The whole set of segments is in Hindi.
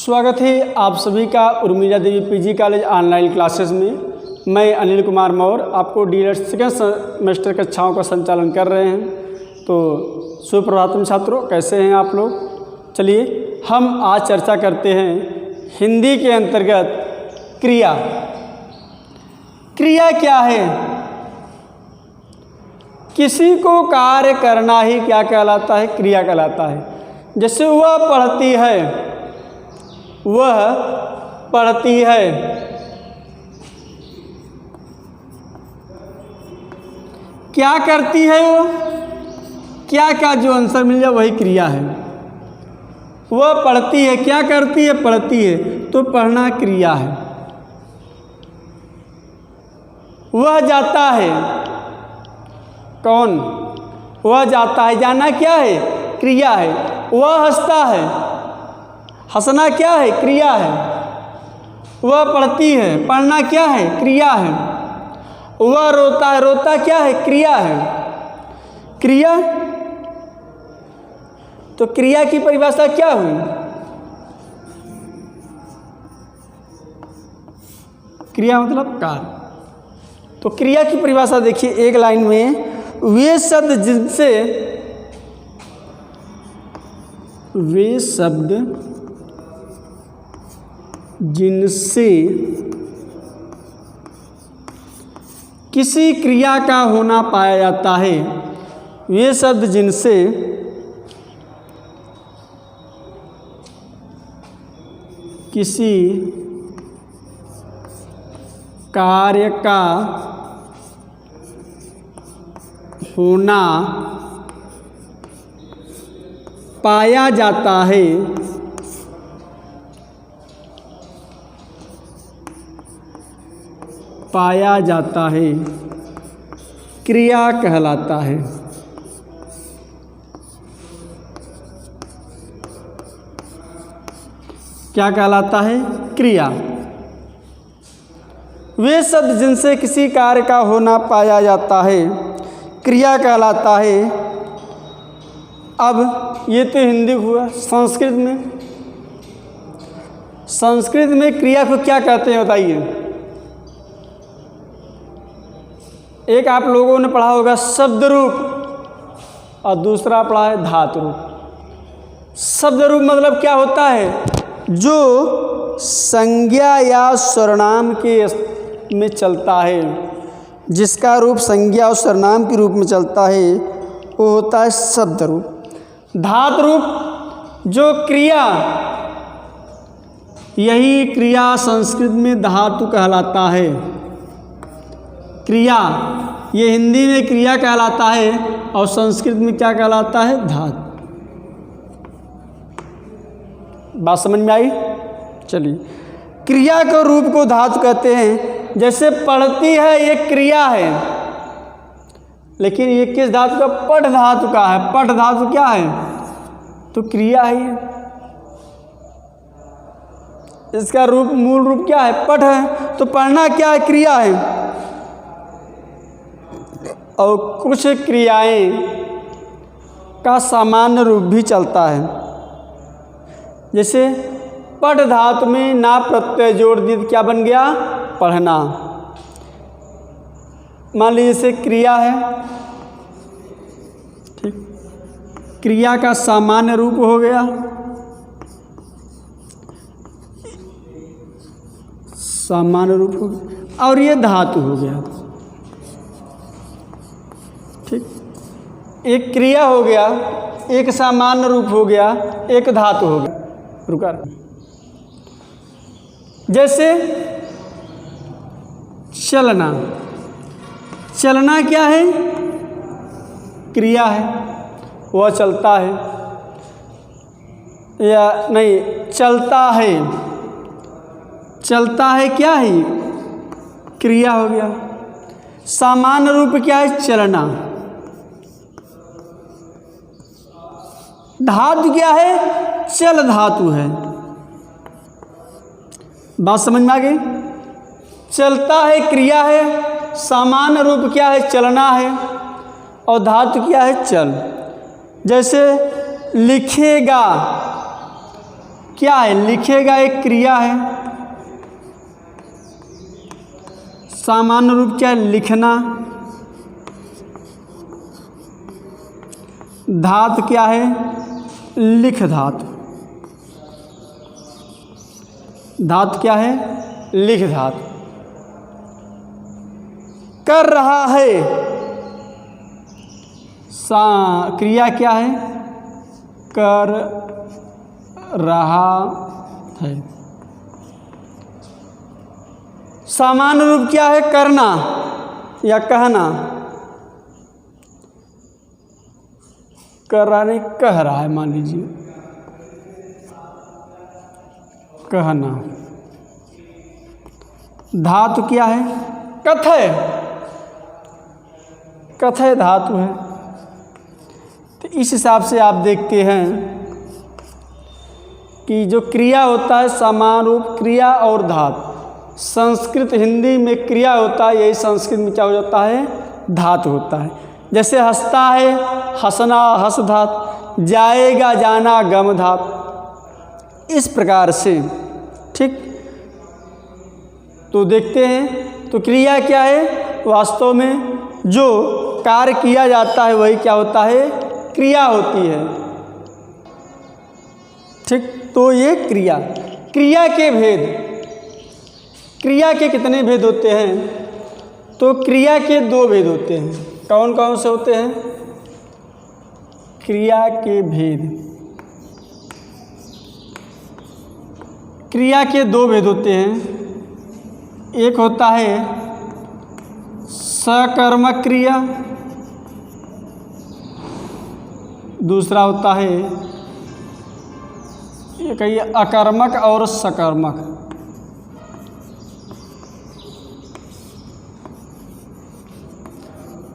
स्वागत है आप सभी का Urmila Devi PG college online classes में। मैं अनिल कुमार मौर्य आपको डीएलएड सेकेंड सेमेस्टर कक्षाओं का संचालन कर रहे हैं। तो सुप्रभातम छात्रों, कैसे हैं आप लोग। चलिए हम आज चर्चा करते हैं हिंदी के अंतर्गत क्रिया। क्रिया क्या है? किसी को कार्य करना ही क्या कहलाता है? क्रिया कहलाता है। जैसे वह पढ़ती है, वह पढ़ती है, क्या करती है वो? क्या का जो आंसर मिल जाए वही क्रिया है। वह पढ़ती है, क्या करती है? पढ़ती है, तो पढ़ना क्रिया है। वह जाता है, कौन? वह जाता है, जाना क्या है? क्रिया है। वह हंसता है, हंसना क्या है? क्रिया है। वह पढ़ती है, पढ़ना क्या है? क्रिया है। वह रोता है, रोता क्या है? क्रिया है। क्रिया, तो क्रिया की परिभाषा क्या हुई? क्रिया मतलब कार्य। तो क्रिया की परिभाषा देखिए एक लाइन में, वे शब्द जिनसे किसी क्रिया का होना पाया जाता है, वे शब्द जिनसे किसी कार्य का होना पाया जाता है, क्रिया कहलाता है। क्या कहलाता है? क्रिया। वे शब्द जिनसे किसी कार्य का होना पाया जाता है, क्रिया कहलाता है। अब ये तो हिंदी हुआ। संस्कृत में क्रिया को क्या कहते हैं बताइए। एक आप लोगों ने पढ़ा होगा शब्द रूप और दूसरा पढ़ा है धातु रूप। शब्द रूप मतलब क्या होता है? जो संज्ञा या सर्वनाम के में चलता है, जिसका रूप संज्ञा और सर्वनाम के रूप में चलता है, वो होता है शब्द रूप। धातु रूप जो क्रिया, यही क्रिया संस्कृत में धातु कहलाता है। क्रिया ये हिंदी में क्रिया कहलाता है और संस्कृत में क्या कहलाता है? धातु। बात समझ में आई? चलिए, क्रिया के रूप को धातु कहते हैं। जैसे पढ़ती है, ये क्रिया है, लेकिन ये किस धातु का? पठ धातु का है। पठ धातु क्या है? तो क्रिया है। इसका रूप, मूल रूप क्या है? पठ है। तो पढ़ना क्या है? क्रिया है। और कुछ क्रियाएं का सामान्य रूप भी चलता है। जैसे पठ धातु में ना प्रत्यय जोड़ दी, क्या बन गया? पढ़ना। मान लीजिए जैसे क्रिया है, ठीक, क्रिया का सामान्य रूप हो गया, सामान्य रूप हो गया, और ये धातु हो गया। ठीक, एक क्रिया हो गया, एक सामान्य रूप हो गया, एक धातु हो गया। रुका। जैसे चलना, चलना क्या है? क्रिया है। वह चलता है, या नहीं, चलता है। चलता है क्या है? क्रिया हो गया। सामान्य रूप क्या है? चलना। धातु क्या है? चल धातु है। बात समझ में आ गई? चलता है क्रिया है, सामान्य रूप क्या है? चलना है, और धातु क्या है? चल। जैसे लिखेगा, क्या है? लिखेगा एक क्रिया है। सामान्य रूप क्या है? लिखना। धातु क्या है? लिख धातु। धातु क्या है? लिख धातु। कर रहा है, क्रिया क्या है? कर रहा है। सामान्य रूप क्या है? करना या कहना। कर रहा नहीं, कह रहा है, मान लीजिए कहना। धातु क्या है? कथय। कथय धातु है। तो इस हिसाब से आप देखते हैं कि जो क्रिया होता है समान रूप क्रिया और धातु, संस्कृत हिंदी में क्रिया होता है, यही संस्कृत में क्या हो जाता है? धातु होता है। जैसे हंसता है, हंसना हंस धातु, जाएगा जाना गम धातु, इस प्रकार से। ठीक, तो देखते हैं तो क्रिया क्या है? वास्तव में जो कार्य किया जाता है वही क्या होता है? क्रिया होती है। ठीक, तो ये क्रिया। क्रिया के भेद, क्रिया के कितने भेद होते हैं? तो क्रिया के 2 भेद होते हैं। कौन कौन से होते हैं? क्रिया के भेद, क्रिया के 2 भेद होते हैं। एक होता है सकर्मक क्रिया, दूसरा होता है ये कहिए अकर्मक और सकर्मक।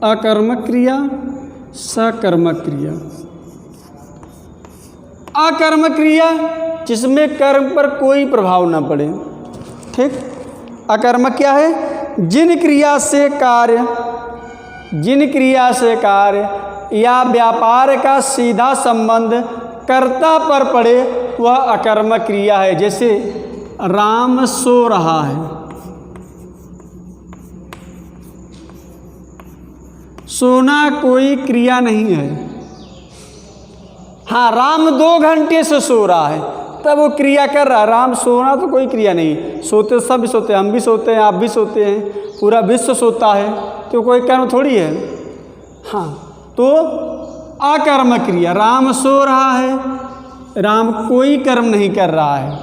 अकर्मक क्रिया, सकर्मक क्रिया। अकर्मक क्रिया जिसमें कर्म पर कोई प्रभाव न पड़े। ठीक, अकर्मक क्या है? जिन क्रिया से कार्य या व्यापार का सीधा संबंध कर्ता पर पड़े वह अकर्मक क्रिया है। जैसे राम सो रहा है, सोना कोई क्रिया नहीं है। हाँ, राम 2 घंटे से सो रहा है, तब वो क्रिया कर रहा है। राम सोना तो कोई क्रिया नहीं। सोते सब भी सोते हैं, हम भी सोते हैं, आप भी सोते हैं, पूरा विश्व सोता है, तो कोई कर्म थोड़ी है। हाँ, तो अकर्मक क्रिया, राम सो रहा है, राम कोई कर्म नहीं कर रहा है।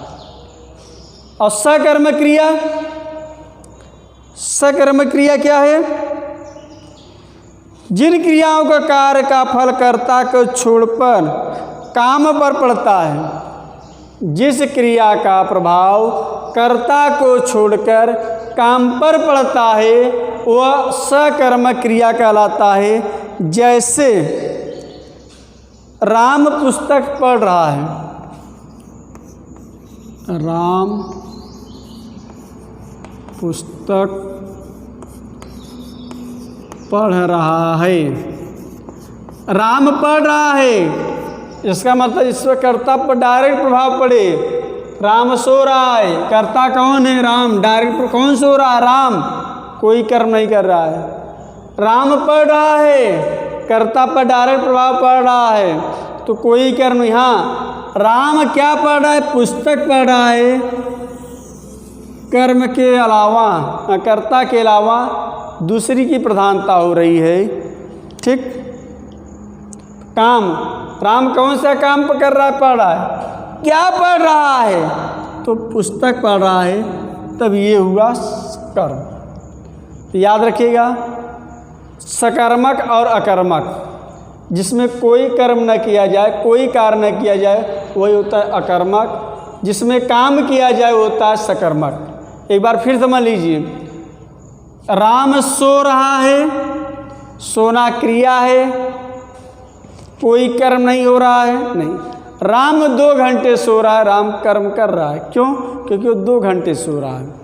और सकर्मक क्रिया, सकर्मक क्रिया क्या है? जिन क्रियाओं का कार्य का फल कर्ता को छोड़कर काम पर पड़ता है। जिस क्रिया का प्रभाव कर्ता को छोड़कर काम पर पड़ता है वह सकर्मक क्रिया कहलाता है। जैसे राम पुस्तक पढ़ रहा है, राम पुस्तक पढ़ रहा है। राम पढ़ रहा है, इसका मतलब इस पर कर्ता पर डायरेक्ट प्रभाव पड़े। राम सो रहा है, कर्ता कौन है? राम। डायरेक्ट कौन सो रहा है? राम, कोई कर्म नहीं कर रहा है। राम पढ़ रहा है, कर्ता पर डायरेक्ट प्रभाव पड़ रहा है, तो कोई कर्म नहीं। हाँ, राम क्या पढ़ रहा है? पुस्तक पढ़ रहा है। कर्म के अलावा, कर्ता के अलावा दूसरी की प्रधानता हो रही है। ठीक, काम, राम कौन सा काम कर रहा है? पढ़ रहा है। क्या पढ़ रहा है? तो पुस्तक पढ़ रहा है, तब ये हुआ कर्म। तो याद रखिएगा, सकर्मक और अकर्मक, जिसमें कोई कर्म न किया जाए, कोई कार्य न किया जाए, वही होता है अकर्मक। जिसमें काम किया जाए वो होता है सकर्मक। एक बार फिर समझ लीजिए, राम सो रहा है, सोना क्रिया है, कोई कर्म नहीं हो रहा है, नहीं। राम 2 घंटे सो रहा है, राम कर्म कर रहा है। क्यों? क्योंकि वो 2 घंटे सो रहा है।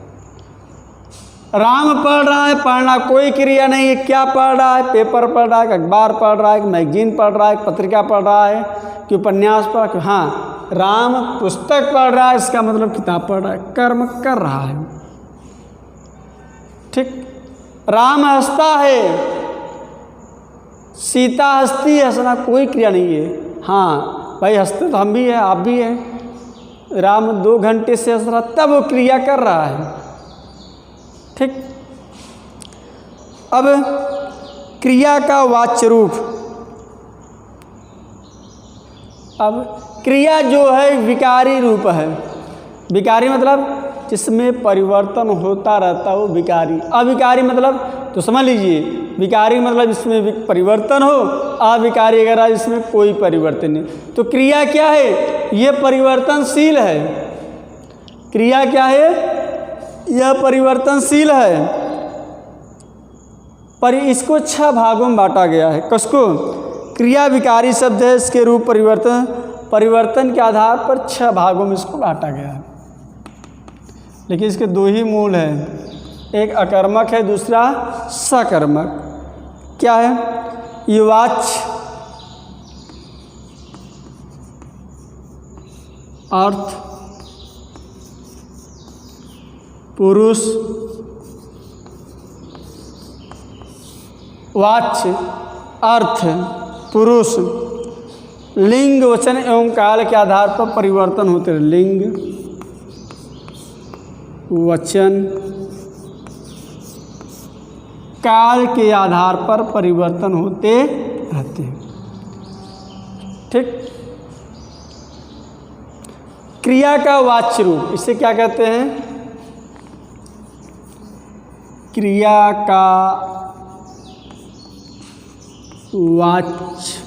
राम पढ़ रहा है, पढ़ना कोई क्रिया नहीं है। क्या पढ़ रहा है? पेपर पढ़ रहा है, अखबार पढ़ रहा है, मैगजीन पढ़ रहा है, पत्रिका पढ़ रहा है, कि उपन्यास पढ़। हाँ, राम पुस्तक पढ़ रहा है, इसका मतलब किताब पढ़ रहा है, कर्म कर रहा है। ठीक। राम हंसता है, सीता हंसती है, हंसना कोई क्रिया नहीं है। हाँ भाई हंसते तो हम भी हैं, आप भी हैं। राम 2 घंटे से हंस रहा, तब वो क्रिया कर रहा है। ठीक। अब क्रिया का वाच्य रूप। अब क्रिया जो है विकारी रूप है। विकारी मतलब जिसमें परिवर्तन होता रहता हो विकारी। अविकारी मतलब तो समझ लीजिए, विकारी मतलब जिसमें परिवर्तन हो, अविकारी अगर जिसमें कोई परिवर्तन नहीं। तो क्रिया क्या है? ये परिवर्तनशील है। क्रिया क्या है? यह परिवर्तनशील है। पर इसको 6 भागों में बांटा गया है। किसको? क्रिया विकारी शब्द है, इसके रूप परिवर्तन के आधार पर 6 भागों में इसको बांटा गया है। लेकिन इसके 2 ही मूल हैं, एक अकर्मक है, दूसरा सकर्मक। क्या है? युवाच्य, अर्थ, पुरुष, वाच्य, अर्थ, पुरुष, लिंग, वचन एवं काल के आधार पर परिवर्तन होते हैं। लिंग, वचन, काल के आधार पर परिवर्तन होते रहते हैं। ठीक। क्रिया का वाच्य रूप, इसे क्या कहते हैं? क्रिया का वाच्य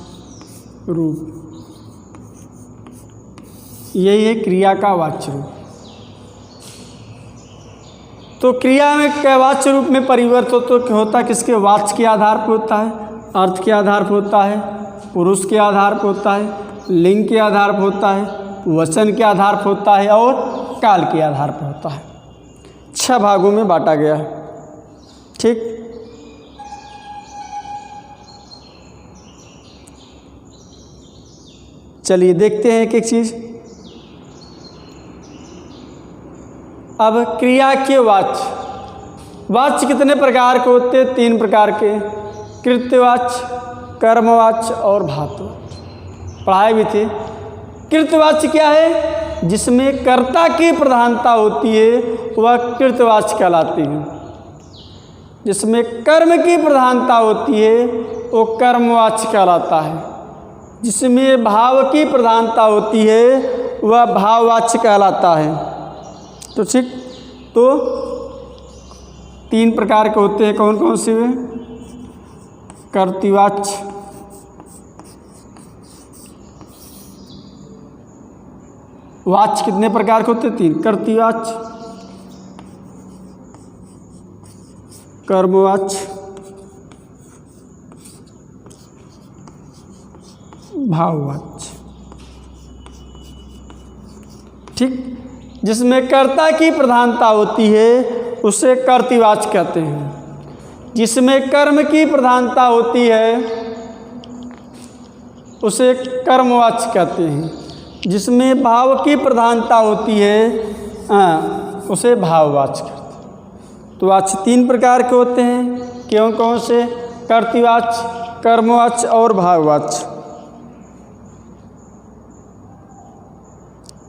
रूप, यही है क्रिया का वाच्य रूप। तो क्रिया में क्या वाच्य रूप में परिवर्तन तो होता है किसके? वाच्य के आधार पर होता है, अर्थ के आधार पर होता है, पुरुष के आधार पर होता है, लिंग के आधार पर होता है, वचन के आधार पर होता है और काल के आधार पर होता है। 6 भागों में बांटा गया है। ठीक। चलिए देखते हैं एक एक चीज। अब क्रिया के वाच्य। वाच्य कितने प्रकार के होते हैं? 3 प्रकार के, कृत्यवाच्य, कर्मवाच्य और धातुवाच्य। पढ़ाए भी थे। कृत्यवाच्य क्या है? जिसमें कर्ता की प्रधानता होती है वह कृत्यवाच्य कहलाती है। जिसमें कर्म की प्रधानता होती है वो कर्मवाच्य कहलाता है। जिसमें भाव की प्रधानता होती है वह भाववाच्य कहलाता है। तो ठीक। तो 3 प्रकार के होते हैं, कौन कौन से? कर्तृवाच्य, वाच्य कितने प्रकार के होते हैं? 3। कर्तृवाच्य, कर्मवाच्य, भाववाच्य। ठीक। जिसमें कर्ता की प्रधानता होती है उसे कर्तृवाच्य कहते हैं। जिसमें कर्म की प्रधानता होती है उसे कर्मवाच्य कहते हैं। जिसमें भाव की प्रधानता होती है उसे भाववाच्य कहते हैं। तो वाच्य 3 प्रकार के होते हैं। कौन कौन से? कर्तृवाच्य, कर्मवाच्य और भाववाच्य।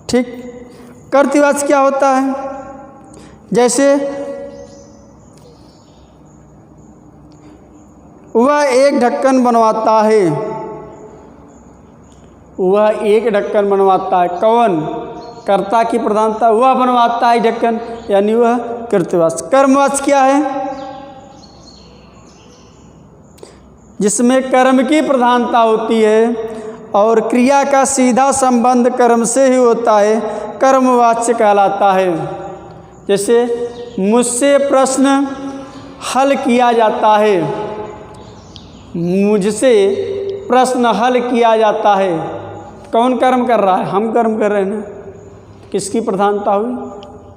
ठीक। कर्तृवाच्य क्या होता है? जैसे वह एक ढक्कन बनवाता है, वह एक ढक्कन बनवाता है। कौन? कर्ता की प्रधानता, वह बनवाता है ढक्कन, यानी वह कर्तृवाच्य। कर्मवाच्य क्या है? जिसमें कर्म की प्रधानता होती है और क्रिया का सीधा संबंध कर्म से ही होता है, कर्मवाच्य कहलाता है। जैसे मुझसे प्रश्न हल किया जाता है, मुझसे प्रश्न हल किया जाता है। कौन कर्म कर रहा है? हम कर्म कर रहे हैं ना। किसकी प्रधानता हुई?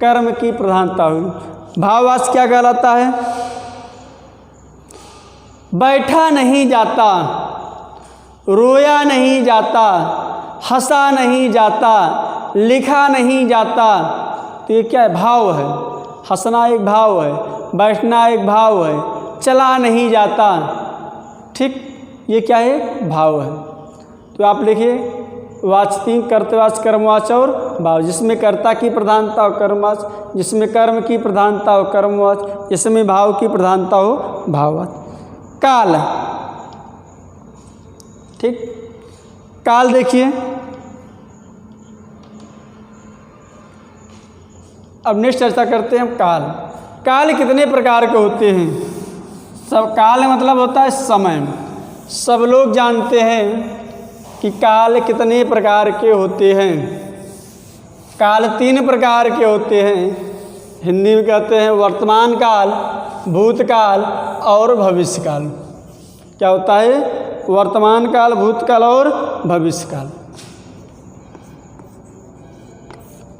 कर्म की प्रधानता हुई। भाववाच्य क्या कहलाता है? बैठा नहीं जाता, रोया नहीं जाता, हंसा नहीं जाता, लिखा नहीं जाता। तो ये क्या है? भाव है। हंसना एक भाव है, बैठना एक भाव है, चला नहीं जाता। ठीक, ये क्या है? भाव है। तो आप लिखिए वाचती, कर्तवाच, कर्मवाच और भाव। जिसमें कर्ता की प्रधानता हो कर्मवाच, जिसमें कर्म की प्रधानता हो कर्मवाच, जिसमें भाव की प्रधानता हो भाववाच। काल, ठीक, काल देखिए। अब नेक्स्ट चर्चा करते हैं हम काल। काल कितने प्रकार के होते हैं? सब काल मतलब होता है समय। सब लोग जानते हैं कि काल कितने प्रकार के होते हैं। काल 3 प्रकार के होते हैं। हिंदी में कहते हैं वर्तमान काल, भूतकाल और भविष्यकाल। क्या होता है? वर्तमान काल, भूतकाल और भविष्यकाल।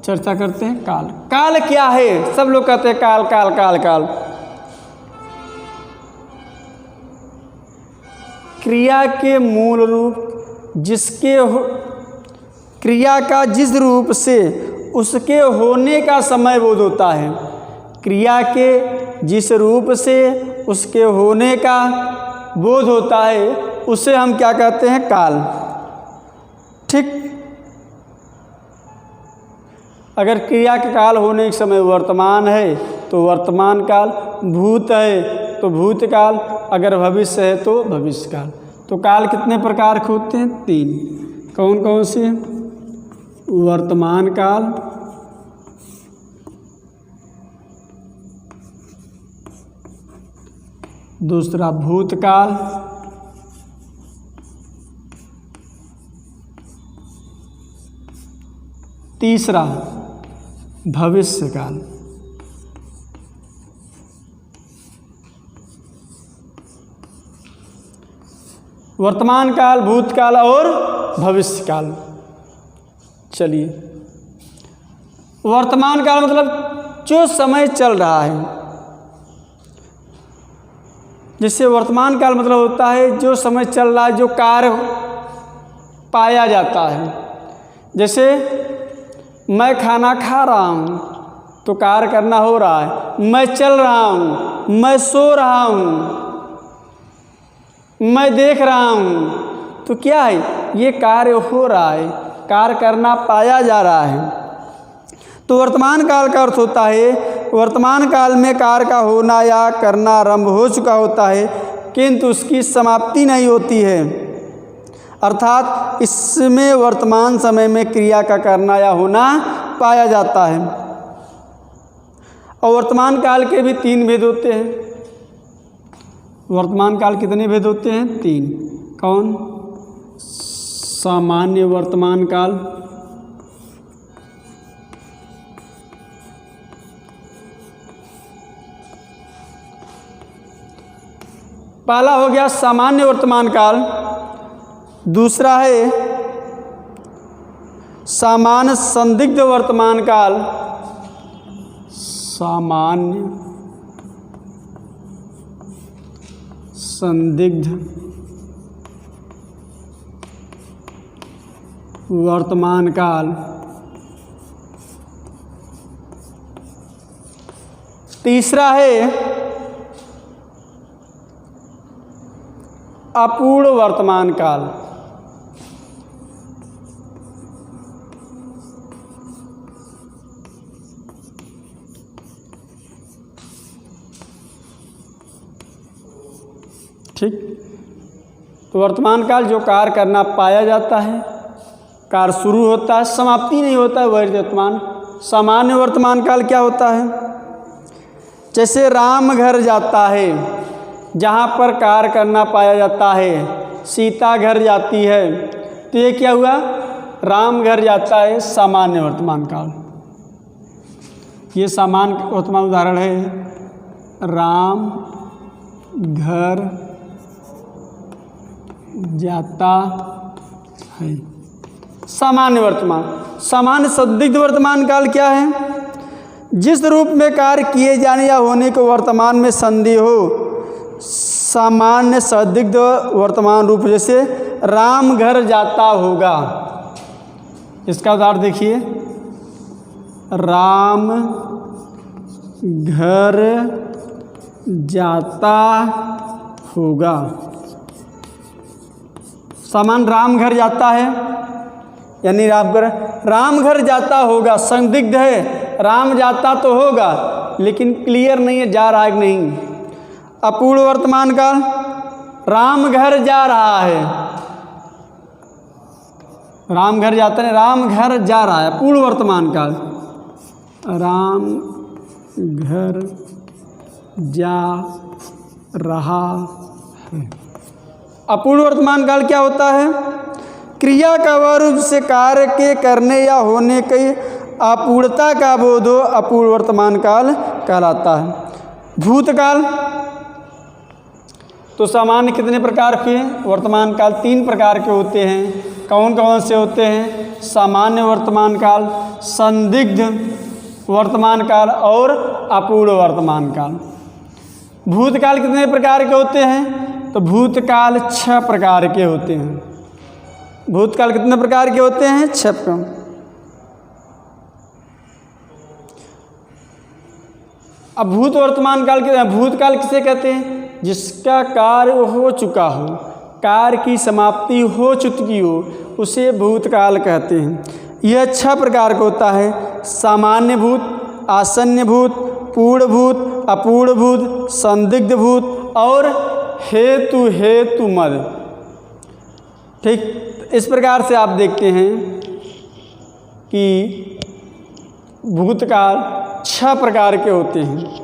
चर्चा करते हैं काल। काल क्या है? सब लोग कहते हैं काल काल काल काल। क्रिया के मूल रूप, जिसके क्रिया का जिस रूप से उसके होने का समय बोध होता है। क्रिया के जिस रूप से उसके होने का बोध होता है उसे हम क्या कहते हैं? काल। ठीक, अगर क्रिया का काल होने के समय वर्तमान है तो वर्तमान काल, भूत है तो भूतकाल, अगर भविष्य है तो भविष्यकाल। तो काल कितने प्रकार के होते हैं? 3। कौन कौन से? वर्तमान काल, दूसरा भूतकाल, तीसरा भविष्यकाल। वर्तमान काल, भूतकाल और भविष्यकाल। चलिए, वर्तमान काल मतलब जो समय चल रहा है। जिससे वर्तमान काल मतलब होता है जो समय चल रहा है, जो कार्य पाया जाता है। जैसे मैं खाना खा रहा हूँ तो कार्य करना हो रहा है। मैं चल रहा हूँ, मैं सो रहा हूँ, मैं देख रहा हूँ, तो क्या है? ये कार्य हो रहा है, कार्य करना पाया जा रहा है। तो वर्तमान काल का अर्थ होता है वर्तमान काल में कार्य का होना या करना आरंभ हो चुका होता है किंतु उसकी समाप्ति नहीं होती है। अर्थात इसमें वर्तमान समय में क्रिया का करना या होना पाया जाता है। और वर्तमान काल के भी 3 भेद होते हैं। वर्तमान काल कितने भेद होते हैं? 3। कौन? सामान्य वर्तमान काल, पहला हो गया सामान्य वर्तमान काल। दूसरा है सामान्य संदिग्ध वर्तमान काल, सामान्य संदिग्ध वर्तमान काल। तीसरा है अपूर्ण वर्तमान काल। ठीक, तो वर्तमान काल जो कार्य करना पाया जाता है, कार्य शुरू होता है, समाप्ति नहीं होता है, वह वर्तमान। सामान्य वर्तमान काल क्या होता है? जैसे राम घर जाता है, जहाँ पर कार्य करना पाया जाता है। सीता घर जाती है, तो ये क्या हुआ? राम घर जाता है, सामान्य वर्तमान काल। ये सामान्य वर्तमान उदाहरण है। राम घर जाता है, सामान्य वर्तमान। सामान्य संदिग्ध वर्तमान काल क्या है? जिस रूप में कार्य किए जाने या होने को वर्तमान में संदेह हो। सामान्य संदिग्ध वर्तमान रूप जैसे राम घर जाता होगा, इसका उदाहरण देखिए, राम घर जाता होगा। सामान राम घर जाता है, यानी राम घर जाता होगा, संदिग्ध है, राम जाता तो होगा लेकिन क्लियर नहीं है जा रहा है कि नहीं। अपूर्ण वर्तमान काल, राम घर जा रहा है, राम घर जाता है, राम घर जा रहा है। पूर्ण वर्तमान काल, राम घर जा रहा है। अपूर्ण वर्तमान काल क्या होता है? क्रिया का वह रूप जिससे कार्य के करने या होने की अपूर्णता का बोध हो, अपूर्ण वर्तमान काल कहलाता है। भूतकाल तो सामान्य कितने प्रकार के? वर्तमान काल 3 प्रकार के होते हैं। कौन कौन से होते हैं? सामान्य वर्तमान काल, संदिग्ध वर्तमान काल और अपूर्ण वर्तमान काल। भूतकाल कितने प्रकार के होते हैं? तो भूतकाल 6 प्रकार के होते हैं। भूतकाल कितने प्रकार के होते हैं? 6 प्रकार। अब भूत वर्तमान काल के, भूतकाल किसे कहते हैं? जिसका कार्य हो चुका हो, कार्य की समाप्ति हो चुकी हो, उसे भूतकाल कहते हैं। यह 6 प्रकार का होता है। सामान्य भूत, आसन्न भूत, पूर्ण भूत, अपूर्ण भूत, संदिग्ध भूत और हेतु मद। ठीक, इस प्रकार से आप देखते हैं कि भूतकाल 6 प्रकार के होते हैं।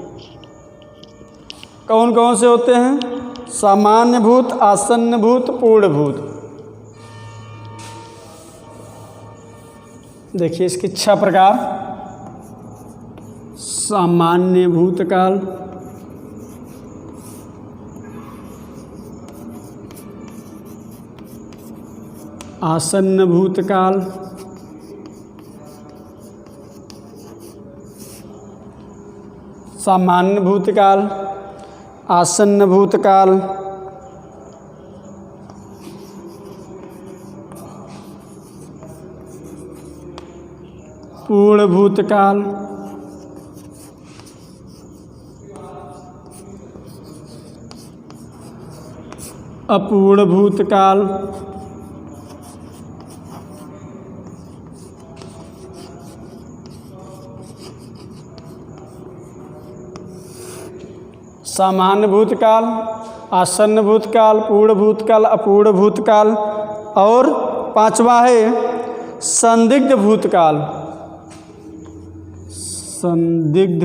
कौन कौन से होते हैं? सामान्य भूत, आसन्न भूत, पूर्ण भूत। देखिए इसके 6 प्रकार। सामान्य भूतकाल, आसन्न भूतकाल, सामान्य भूतकाल, आसन्न भूतकाल, पूर्ण भूतकाल, अपूर्ण भूतकाल, सामान्य भूतकाल, आसन्न भूतकाल, पूर्ण भूतकाल, अपूर्ण भूतकाल और 5वां है संदिग्ध भूतकाल। संदिग्ध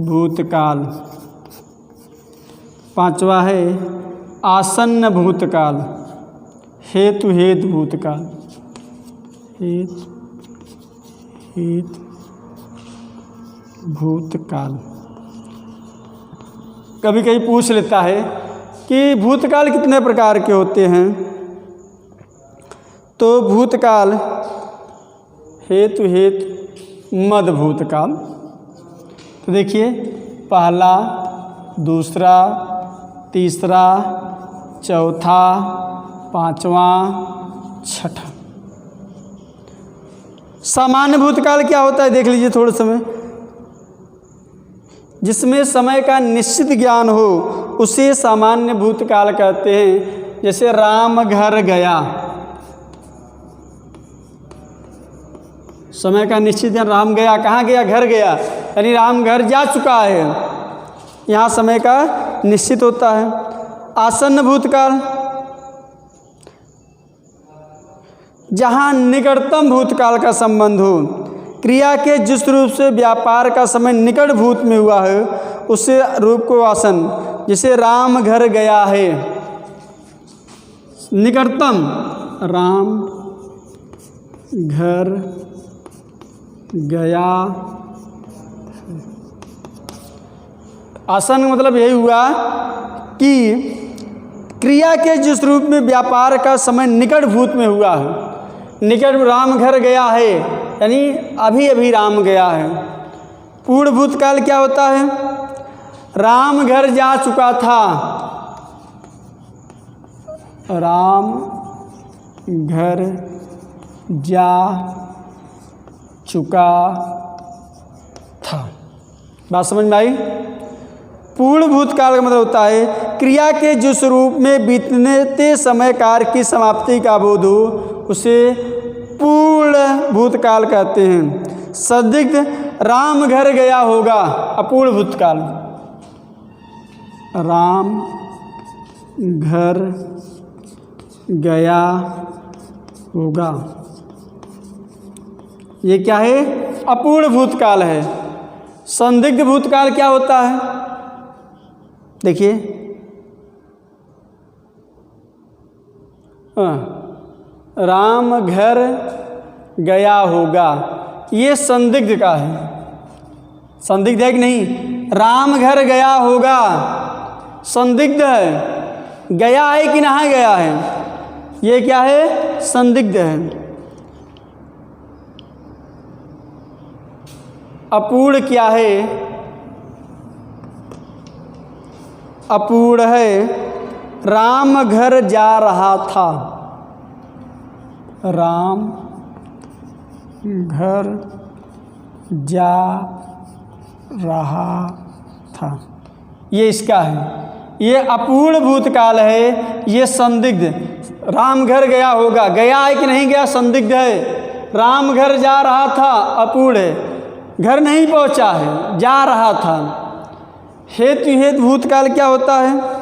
भूतकाल। 5वां है आसन्न भूतकाल, हेतु भूतकाल। हेतु भूतकाल। कभी कभी पूछ लेता है कि भूतकाल कितने प्रकार के होते हैं? तो भूतकाल हेतु मद भूतकाल। तो देखिए, पहला, दूसरा, तीसरा, चौथा, 5वां, 6ठा। सामान्य भूतकाल क्या होता है? देख लीजिए थोड़े समय। जिसमें समय का निश्चित ज्ञान हो उसे सामान्य भूतकाल कहते हैं। जैसे राम घर गया, समय का निश्चित ज्ञान। राम गया, कहाँ गया? घर गया, यानी राम घर जा चुका है। यहाँ समय का निश्चित होता है। आसन्न भूतकाल, जहाँ निकटतम भूतकाल का संबंध हो, क्रिया के जिस रूप से व्यापार का समय निकट भूत में हुआ है उसे रूप को आसन्न। जैसे राम घर गया है, निकटतम, राम घर गया। आसन्न मतलब यही हुआ कि क्रिया के जिस रूप में व्यापार का समय निकट भूत में हुआ है। निकट, राम घर गया है यानी अभी अभी राम गया है। पूर्ण भूतकाल क्या होता है? राम घर जा चुका था, राम घर जा चुका था। बात समझ में आई? पूर्ण भूतकाल का मतलब होता है क्रिया के जिस रूप में बीतने समय कार्य की समाप्ति का बोध हो उसे पूर्ण भूतकाल कहते हैं। संदिग्ध राम घर गया होगा, अपूर्ण भूतकाल। राम घर गया होगा, ये क्या है? अपूर्ण भूतकाल है। संदिग्ध भूतकाल क्या होता है? देखिए, राम घर गया होगा, ये संदिग्ध का है। संदिग्ध है कि नहीं? राम घर गया होगा संदिग्ध है, गया है कि नहीं गया है, ये क्या है? संदिग्ध है। अपूर्ण क्या है? अपूर्ण है राम घर जा रहा था, राम घर जा रहा था, ये इसका है। ये अपूर्ण भूतकाल है, ये संदिग्ध। राम घर गया होगा, गया है कि नहीं गया? संदिग्ध है। राम घर जा रहा था, अपूर्ण है, घर नहीं पहुंचा है, जा रहा था। हेतु भूतकाल क्या होता है?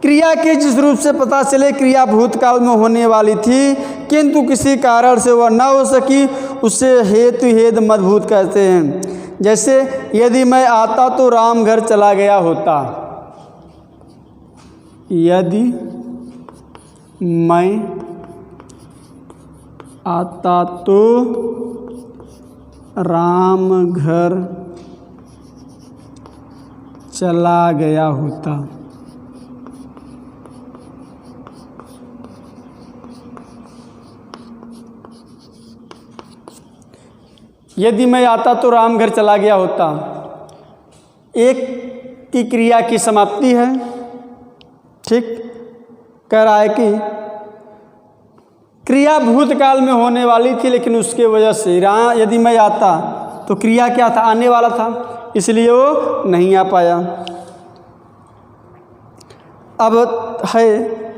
क्रिया के जिस रूप से पता चले क्रिया भूतकाल में होने वाली थी किंतु किसी कारण से वह न हो सकी, उसे हेतु मदभूत कहते हैं। जैसे यदि मैं आता तो राम घर चला गया होता, यदि मैं आता तो राम घर चला गया होता। यदि मैं आता तो राम घर चला गया होता, एक की क्रिया की समाप्ति है। ठीक, कह रहा है कि क्रिया भूतकाल में होने वाली थी लेकिन उसके वजह से यदि मैं आता तो क्रिया क्या था? आने वाला था, इसलिए वो नहीं आ पाया। अब है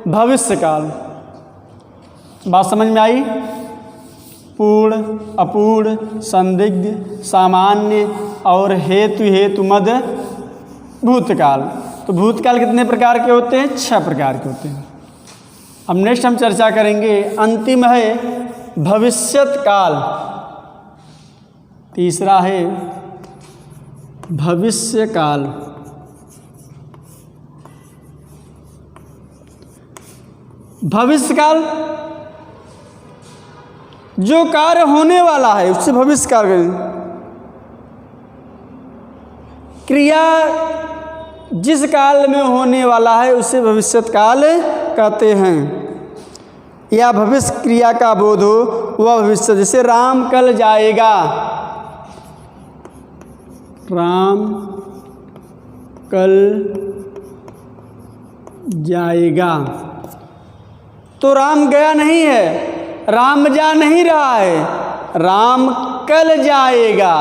भविष्यकाल। बात समझ में आई? पूर्ण, अपूर्ण, संदिग्ध, सामान्य और हेतु मद भूतकाल। तो भूतकाल कितने प्रकार के होते हैं? 6 प्रकार के होते हैं। अब नेक्स्ट हम चर्चा करेंगे, अंतिम है भविष्यत काल। तीसरा है भविष्य काल। भविष्य काल जो कार्य होने वाला है उससे भविष्य काल करें। क्रिया जिस काल में होने वाला है उसे भविष्यत काल कहते हैं। या भविष्य क्रिया का बोध हो वह भविष्य। जैसे राम कल जाएगा, राम कल जाएगा, तो राम गया नहीं है, राम जा नहीं रहा है, राम कल जाएगा।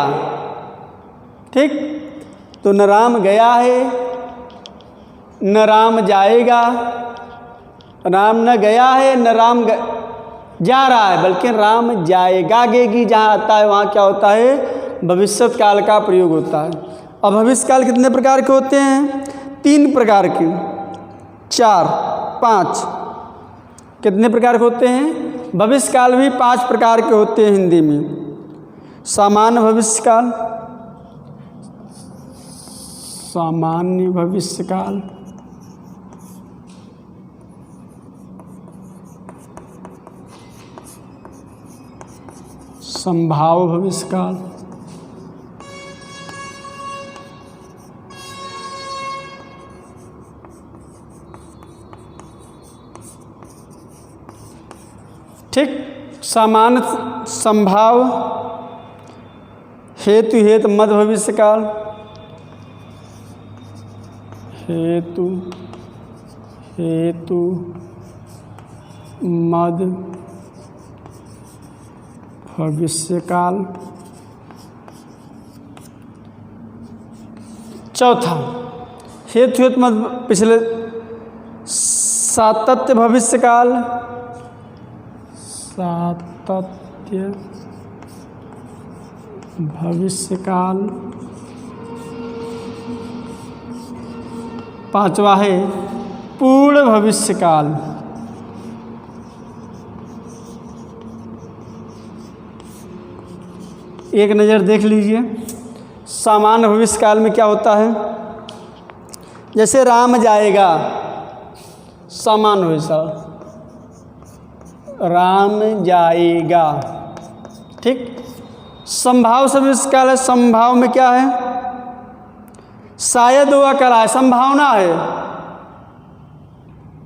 ठीक, तो न राम गया है न राम जाएगा, राम न गया है न राम जा रहा है, बल्कि राम जाएगा गेगी जहाँ आता है वहाँ क्या होता है? भविष्यत काल का प्रयोग होता है। अब भविष्य काल कितने प्रकार के होते हैं? 3 प्रकार के, 4, 5। कितने प्रकार के होते हैं? भविष्य काल भी 5 प्रकार के होते हैं हिंदी में। सामान्य भविष्य काल, सामान्य भविष्य काल, संभाव्य भविष्य काल, ठीक, सामान्य, संभाव्य, हेतु मध्य भविष्य काल, हेतु मद भविष्यकाल। चौथा हेतु हेतु मद पिछले सातत्य भविष्यकाल, सातत्य भविष्यकाल। पांचवा है पूर्ण भविष्यकाल। एक नज़र देख लीजिए सामान्य भविष्यकाल में क्या होता है। जैसे राम जाएगा, सामान्य भविष्यकाल, राम जाएगा, ठीक। संभाव भविष्यकाल है, संभाव में क्या है, शायद वह कल आए, संभावना है,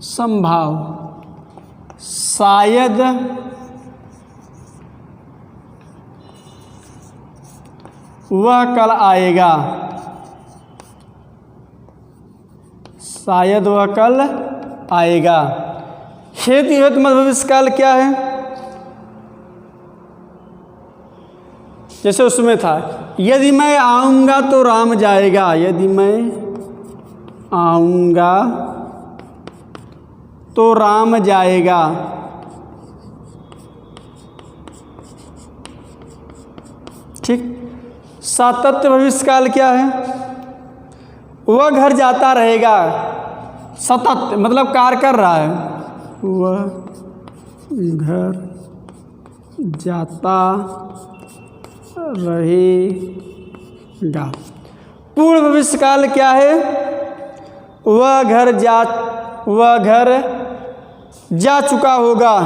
संभाव, शायद वह कल आएगा, शायद वह कल आएगा। हेतु हेतु मद भविष्यकाल क्या है, जैसे उसमें था यदि मैं आऊँगा तो राम जाएगा, यदि मैं आऊँगा तो राम जाएगा। ठीक। सातत्य भविष्यकाल क्या है, वह घर जाता रहेगा, सतत मतलब कार्य कर रहा है, वह घर जाता रहेगा। पूर्ण भविष्यकाल क्या है, वह घर जा चुका होगा,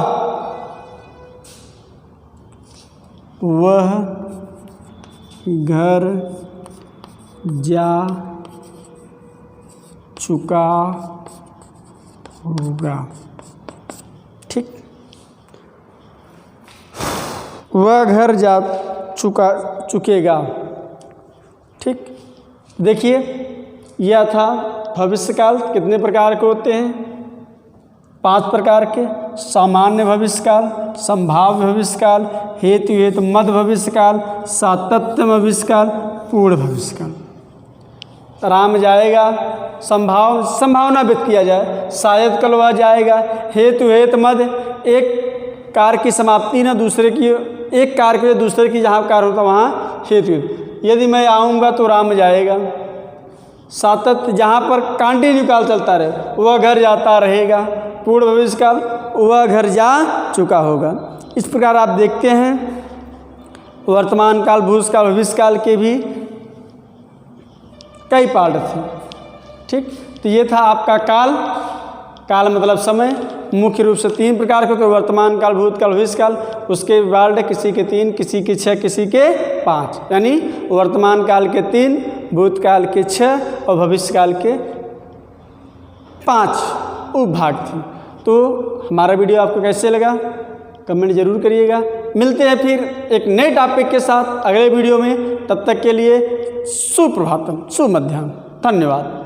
वह घर जा चुका होगा। ठीक। वह घर जा चुकेगा। ठीक। देखिए यह था भविष्यकाल। कितने प्रकार के होते हैं, 5 प्रकार के। सामान्य भविष्यकाल, संभाव्य भविष्यकाल, हेतु हेतु मद भविष्यकाल, सातत्य भविष्यकाल, पूर्ण भविष्यकाल। राम जाएगा, संभावना व्यक्त किया जाए, शायद कल वह जाएगा। हेतु हेतु मद, एक कार्य की समाप्ति ना दूसरे की, एक कार्य के दूसरे की जहाँ कार्य होता वहाँ हेतु। यदि मैं आऊँगा तो राम जाएगा। सातत्य, जहाँ पर कंटिन्यू काल चलता रहे, वह घर जाता रहेगा। पूर्ण भविष्यकाल, वह घर जा चुका होगा। इस प्रकार आप देखते हैं वर्तमान काल, भूतकाल, भविष्यकाल के भी कई पार्ट थे। ठीक। तो ये था आपका काल। काल मतलब समय। मुख्य रूप से 3 प्रकार के, तो वर्तमान काल, भूतकाल, भविष्यकाल। उसके बाद किसी के 3, किसी के 6, किसी के 5, यानी वर्तमान काल के 3, भूतकाल के 6 और भविष्यकाल के 5 उपभाग थे। तो हमारा वीडियो आपको कैसे लगा कमेंट जरूर करिएगा। मिलते हैं फिर एक नए टॉपिक के साथ अगले वीडियो में। तब तक के लिए सुप्रभातम, सुमध्याह्न। धन्यवाद।